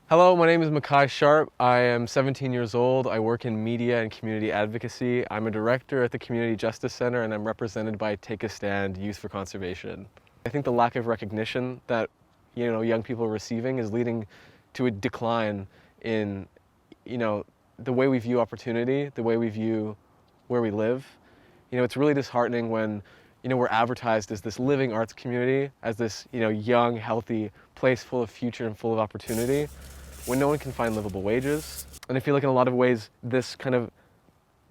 Hello, my name is Mackai Sharp. I am 17 years old. I work in media and community advocacy. I'm a director at the Community Justice Center and I'm represented by Take a Stand Youth for Conservation. I think the lack of recognition that young people are receiving is leading to a decline in the way we view opportunity, the way we view where we live. It's really disheartening when we're advertised as this living arts community, as this young, healthy place full of future and full of opportunity, when no one can find livable wages. And I feel like in a lot of ways, this kind of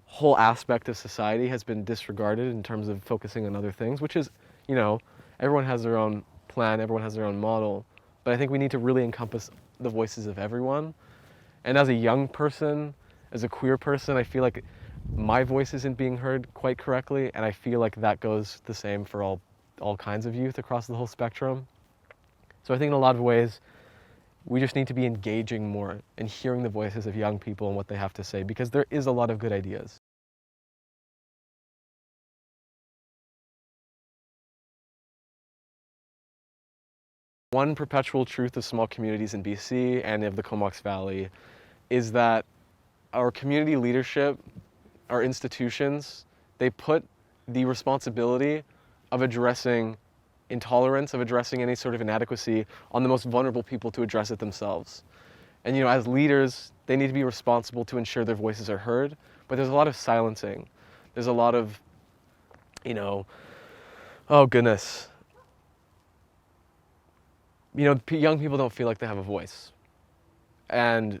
whole aspect of society has been disregarded in terms of focusing on other things, which is, everyone has their own plan, everyone has their own model. But I think we need to really encompass the voices of everyone. And as a young person, as a queer person, I feel like my voice isn't being heard quite correctly, and I feel like that goes the same for all kinds of youth across the whole spectrum. So I think in a lot of ways, we just need to be engaging more and hearing the voices of young people and what they have to say, because there is a lot of good ideas. One perpetual truth of small communities in BC and of the Comox Valley is that our community leadership, our institutions, they put the responsibility of addressing intolerance, of addressing any sort of inadequacy on the most vulnerable people to address it themselves. And as leaders, they need to be responsible to ensure their voices are heard, but there's a lot of silencing. There's a lot of, oh goodness. Young people don't feel like they have a voice. And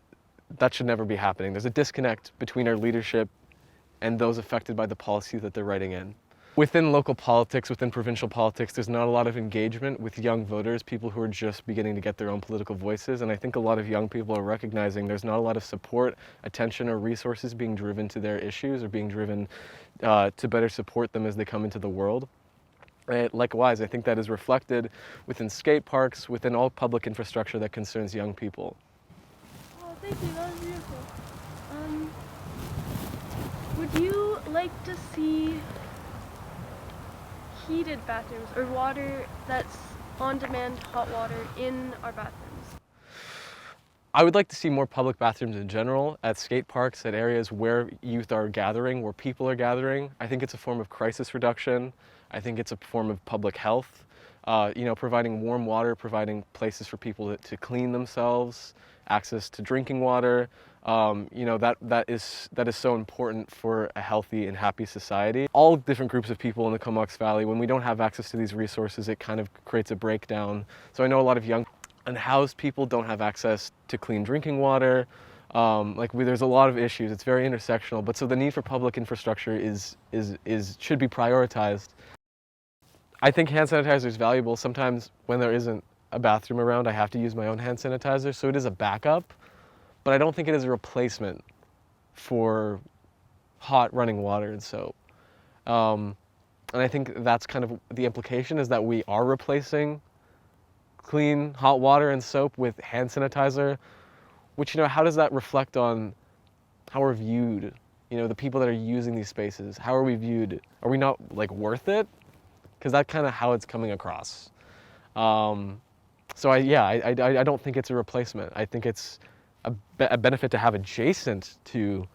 that should never be happening. There's a disconnect between our leadership and those affected by the policy that they're writing in. Within local politics, within provincial politics, there's not a lot of engagement with young voters, people who are just beginning to get their own political voices. And I think a lot of young people are recognizing there's not a lot of support, attention, or resources being driven to their issues or being driven to better support them as they come into the world. And likewise, I think that is reflected within skate parks, within all public infrastructure that concerns young people. Oh, thank you. That was beautiful. Would you like to see heated bathrooms or water that's on-demand hot water in our bathrooms? I would like to see more public bathrooms in general, at skate parks, at areas where youth are gathering, where people are gathering. I think it's a form of crisis reduction. I think it's a form of public health. Providing warm water, providing places for people to clean themselves, access to drinking water. That is so important for a healthy and happy society. All different groups of people in the Comox Valley, when we don't have access to these resources, it kind of creates a breakdown. So I know a lot of young unhoused people don't have access to clean drinking water. There's a lot of issues. It's very intersectional. But so the need for public infrastructure should be prioritized. I think hand sanitizer is valuable. Sometimes when there isn't a bathroom around, I have to use my own hand sanitizer. So it is a backup, but I don't think it is a replacement for hot running water and soap. And I think that's kind of the implication, is that we are replacing clean hot water and soap with hand sanitizer, which, how does that reflect on how we're viewed? The people that are using these spaces, how are we viewed? Are we not worth it? Because that's kind of how it's coming across. So I don't think it's a replacement. I think it's a benefit to have adjacent to,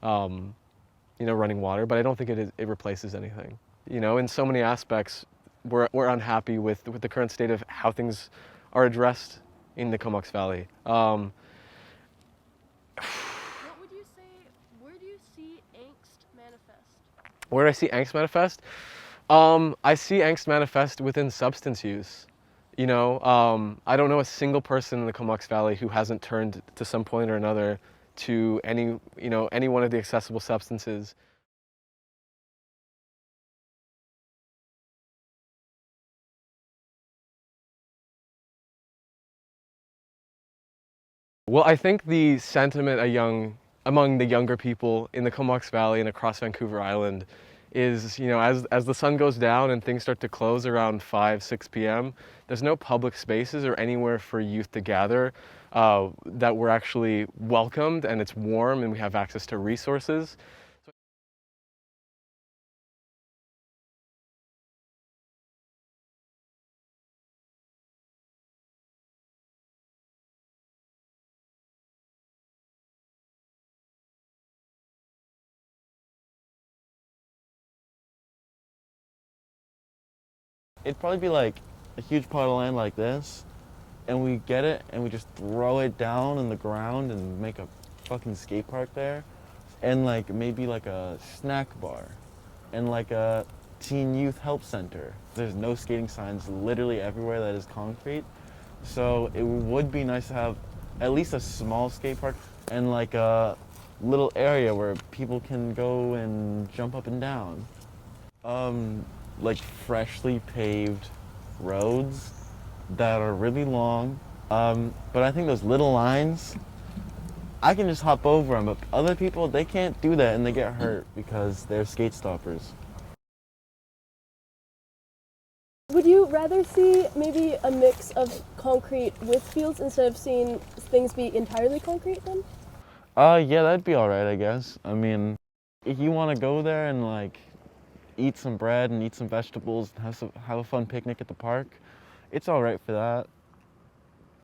running water, but I don't think it replaces anything. In so many aspects, we're unhappy with the current state of how things are addressed in the Comox Valley. What would you say, where do you see angst manifest? Where do I see angst manifest? I see angst manifest within substance use. I don't know a single person in the Comox Valley who hasn't turned to some point or another to any one of the accessible substances. Well, I think the sentiment among the younger people in the Comox Valley and across Vancouver Island is, as the sun goes down and things start to close around 5, 6 p.m., there's no public spaces or anywhere for youth to gather that we're actually welcomed and it's warm and we have access to resources. It'd probably be like a huge plot of land like this, and we get it and we just throw it down in the ground and make a fucking skate park there, and like maybe like a snack bar, and like a teen youth help center. There's no skating signs literally everywhere that is concrete, so it would be nice to have at least a small skate park and like a little area where people can go and jump up and down. Like freshly paved roads that are really long. But I think those little lines, I can just hop over them, but other people, they can't do that and they get hurt because they're skate stoppers. Would you rather see maybe a mix of concrete with fields instead of seeing things be entirely concrete then? Yeah, that'd be all right, I guess. I mean, if you want to go there and like eat some bread and eat some vegetables and have a fun picnic at the park, it's all right for that.